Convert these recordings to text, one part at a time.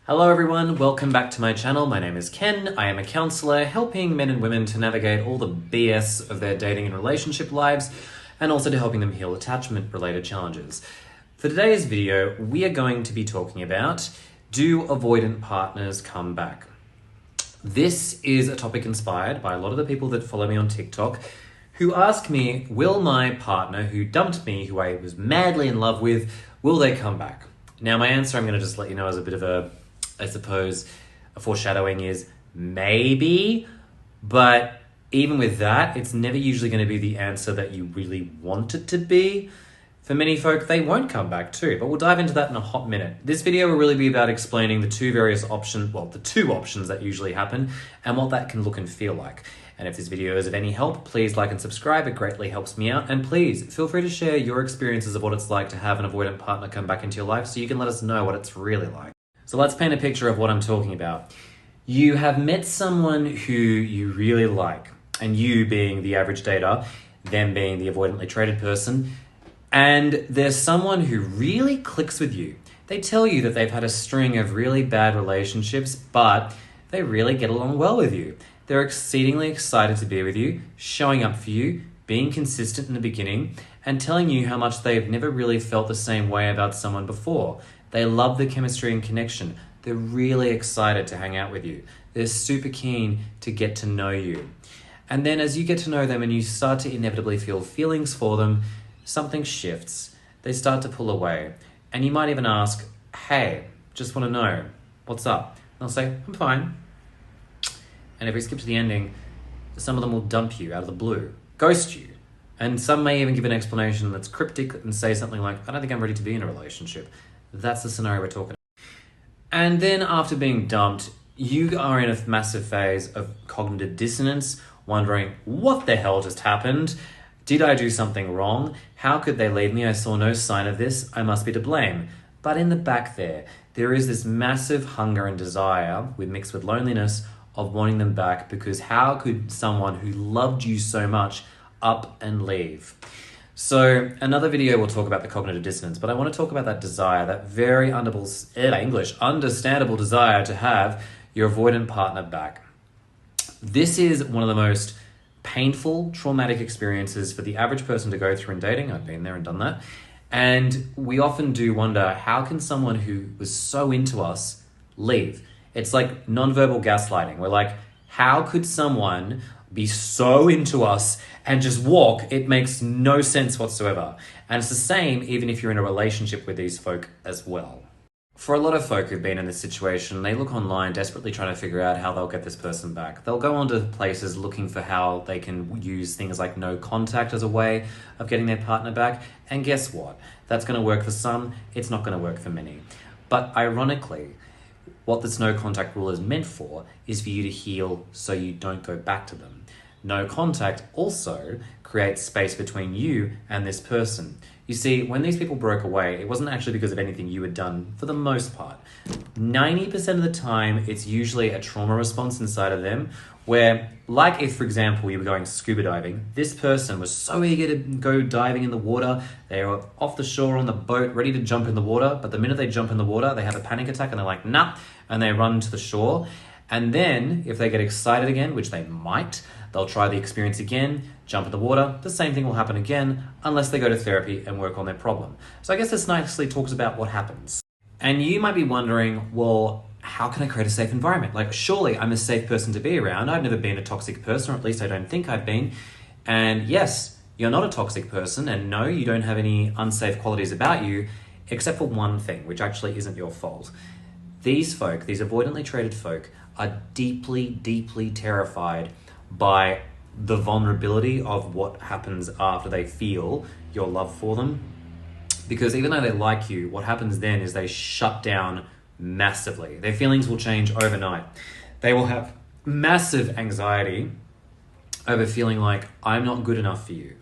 Hello everyone, welcome back to my channel. My name is Ken. I am a counselor helping men and women to navigate all the BS of their dating and relationship lives and also to helping them heal attachment related challenges. For today's video, we are going to be talking about, do avoidant partners come back? This is a topic inspired by a lot of the people that follow me on TikTok who ask me, will my partner who dumped me, who I was madly in love with, will they come back? Now my answer, I'm going to just let you know as a bit of a foreshadowing is maybe, but even with that, it's never usually going to be the answer that you really want it to be. For many folk, they won't come back too, but we'll dive into that in a hot minute. This video will really be about explaining the two options that usually happen and what that can look and feel like. And if this video is of any help, please like and subscribe. It greatly helps me out. And please feel free to share your experiences of what it's like to have an avoidant partner come back into your life so you can let us know what it's really like. So let's paint a picture of what I'm talking about. You have met someone who you really like, and you being the average dater, them being the avoidantly traded person, and there's someone who really clicks with you. They tell you that they've had a string of really bad relationships, but they really get along well with you. They're exceedingly excited to be with you, showing up for you, being consistent in the beginning, and telling you how much they've never really felt the same way about someone before. They love the chemistry and connection. They're really excited to hang out with you. They're super keen to get to know you. And then as you get to know them and you start to inevitably feel feelings for them, something shifts. They start to pull away. And you might even ask, hey, just want to know, what's up? And they'll say, I'm fine. And if we skip to the ending, some of them will dump you out of the blue, ghost you. And some may even give an explanation that's cryptic and say something like, I don't think I'm ready to be in a relationship. That's the scenario we're talking about. And then after being dumped, you are in a massive phase of cognitive dissonance, wondering, what the hell just happened? Did I do something wrong? How could they leave me? I saw no sign of this. I must be to blame. But in the back there is this massive hunger and desire mixed with loneliness of wanting them back, because how could someone who loved you so much up and leave? So another video will talk about the cognitive dissonance, but I want to talk about that desire, that very understandable desire to have your avoidant partner back. This is one of the most painful, traumatic experiences for the average person to go through in dating. I've been there and done that. And we often do wonder, how can someone who was so into us leave? It's like nonverbal gaslighting. We're like, how could someone be so into us and just walk? It makes no sense whatsoever. And it's the same even if you're in a relationship with these folk as well. For a lot of folk who've been in this situation, they look online desperately trying to figure out how they'll get this person back. They'll go onto places looking for how they can use things like no contact as a way of getting their partner back. And guess what? That's going to work for some, it's not going to work for many. But ironically, what this no contact rule is meant for is for you to heal so you don't go back to them. No contact also creates space between you and this person. You see, when these people broke away, it wasn't actually because of anything you had done for the most part. 90% of the time, it's usually a trauma response inside of them where, like if, for example, you were going scuba diving, this person was so eager to go diving in the water, they were off the shore on the boat, ready to jump in the water, but the minute they jump in the water, they have a panic attack and they're like, nah, and they run to the shore. And then, if they get excited again, which they might, they'll try the experience again, jump in the water, the same thing will happen again, unless they go to therapy and work on their problem. So I guess this nicely talks about what happens. And you might be wondering, well, how can I create a safe environment? Like, surely I'm a safe person to be around. I've never been a toxic person, or at least I don't think I've been. And yes, you're not a toxic person, and no, you don't have any unsafe qualities about you, except for one thing, which actually isn't your fault. These folk, these avoidantly traded folk, are deeply, deeply terrified by the vulnerability of what happens after they feel your love for them. Because even though they like you, what happens then is they shut down massively. Their feelings will change overnight. They will have massive anxiety over feeling like, I'm not good enough for you.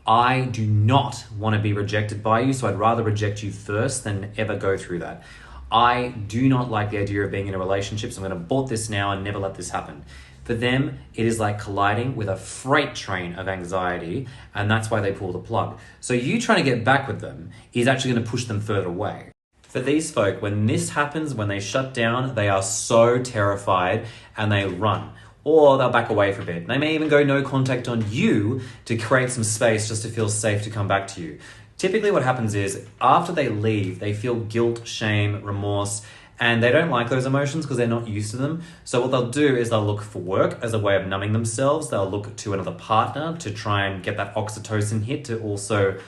I do not want to be rejected by you, so I'd rather reject you first than ever go through that. I do not like the idea of being in a relationship, so I'm going to abort this now and never let this happen. For them, it is like colliding with a freight train of anxiety, and that's why they pull the plug. So you trying to get back with them is actually going to push them further away. For these folk, when this happens, when they shut down, they are so terrified and they run. Or they'll back away for a bit. They may even go no contact on you to create some space just to feel safe to come back to you. Typically what happens is after they leave, they feel guilt, shame, remorse, and they don't like those emotions because they're not used to them. So what they'll do is they'll look for work as a way of numbing themselves. They'll look to another partner to try and get that oxytocin hit to also,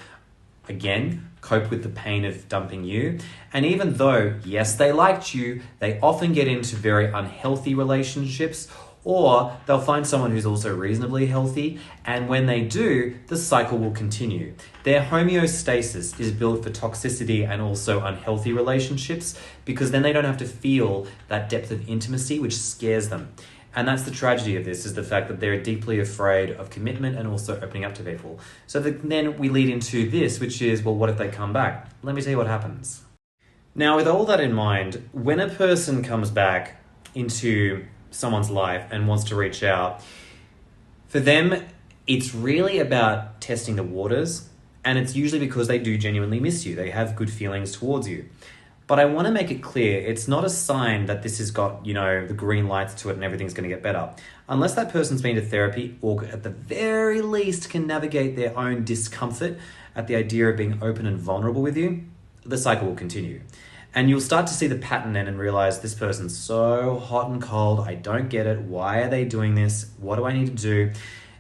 again, cope with the pain of dumping you. And even though, yes, they liked you, they often get into very unhealthy relationships, or they'll find someone who's also reasonably healthy, and when they do, the cycle will continue. Their homeostasis is built for toxicity and also unhealthy relationships, because then they don't have to feel that depth of intimacy, which scares them. And that's the tragedy of this, is the fact that they're deeply afraid of commitment and also opening up to people. So then we lead into this, which is, well, what if they come back? Let me tell you what happens. Now, with all that in mind, when a person comes back into someone's life and wants to reach out, for them, it's really about testing the waters, and it's usually because they do genuinely miss you. They have good feelings towards you. But I want to make it clear, it's not a sign that this has got, the green lights to it and everything's going to get better. Unless that person's been to therapy or at the very least can navigate their own discomfort at the idea of being open and vulnerable with you, the cycle will continue. And you'll start to see the pattern then and realize this person's so hot and cold. I don't get it. Why are they doing this? What do I need to do?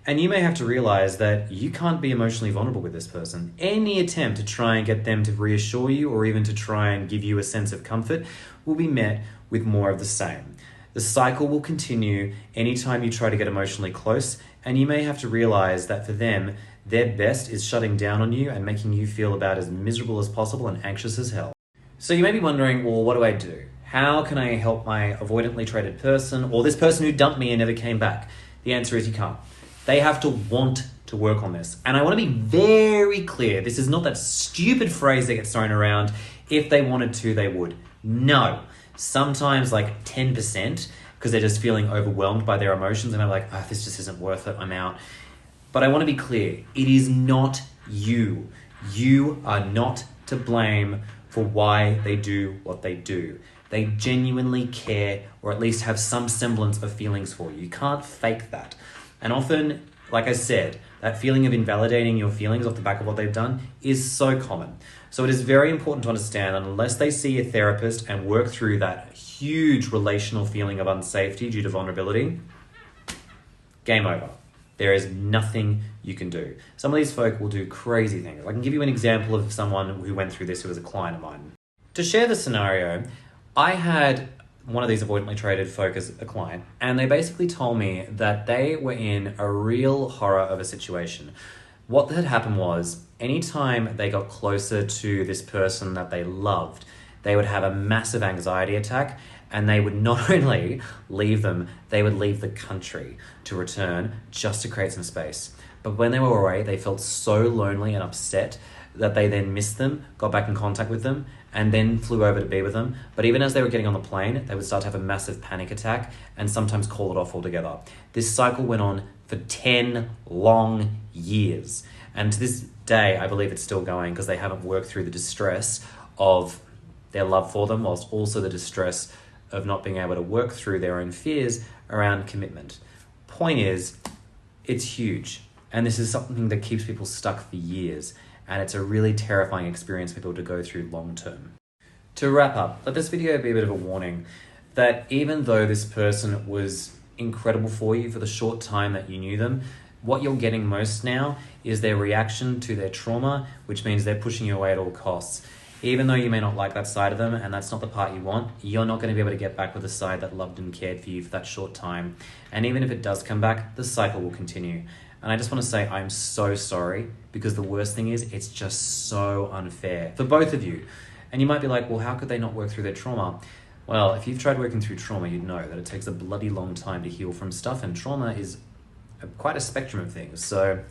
And you may have to realize that you can't be emotionally vulnerable with this person. Any attempt to try and get them to reassure you or even to try and give you a sense of comfort will be met with more of the same. The cycle will continue anytime you try to get emotionally close, and you may have to realize that for them, their best is shutting down on you and making you feel about as miserable as possible and anxious as hell. So you may be wondering, well, what do I do? How can I help my avoidantly traded person or this person who dumped me and never came back? The answer is you can't. They have to want to work on this. And I want to be very clear. This is not that stupid phrase that gets thrown around. If they wanted to, they would. No. Sometimes like 10% because they're just feeling overwhelmed by their emotions and I'm like, this just isn't worth it. I'm out. But I want to be clear. It is not you. You are not to blame for why they do what they do. They genuinely care, or at least have some semblance of feelings for you. You can't fake that. And often, like I said, that feeling of invalidating your feelings off the back of what they've done is so common. So it is very important to understand that unless they see a therapist and work through that huge relational feeling of unsafety due to vulnerability, game over. There is nothing you can do. Some of these folk will do crazy things. I can give you an example of someone who went through this who was a client of mine. To share the scenario, I had one of these avoidantly traded folk as a client, and they basically told me that they were in a real horror of a situation. What had happened was, anytime they got closer to this person that they loved, they would have a massive anxiety attack, and they would not only leave them, they would leave the country to return just to create some space. But when they were away, they felt so lonely and upset that they then missed them, got back in contact with them, and then flew over to be with them. But even as they were getting on the plane, they would start to have a massive panic attack and sometimes call it off altogether. This cycle went on for 10 long years. And to this day, I believe it's still going because they haven't worked through the distress of their love for them, whilst also the distress of not being able to work through their own fears around commitment. Point is, it's huge. And this is something that keeps people stuck for years. And it's a really terrifying experience for people to go through long term. To wrap up, let this video be a bit of a warning that even though this person was incredible for you for the short time that you knew them, what you're getting most now is their reaction to their trauma, which means they're pushing you away at all costs. Even though you may not like that side of them and that's not the part you want, you're not going to be able to get back with the side that loved and cared for you for that short time. And even if it does come back, the cycle will continue. And I just want to say I'm so sorry, because the worst thing is it's just so unfair for both of you. And you might be like, well, how could they not work through their trauma? Well, if you've tried working through trauma, you'd know that it takes a bloody long time to heal from stuff, and trauma is quite a spectrum of things. So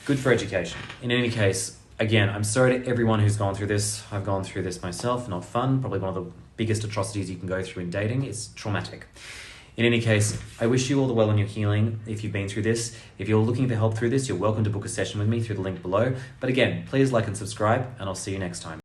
good for education. In any case, again, I'm sorry to everyone who's gone through this. I've gone through this myself, not fun. Probably one of the biggest atrocities you can go through in dating. It's traumatic. In any case, I wish you all the well in your healing if you've been through this. If you're looking for help through this, you're welcome to book a session with me through the link below. But again, please like and subscribe, and I'll see you next time.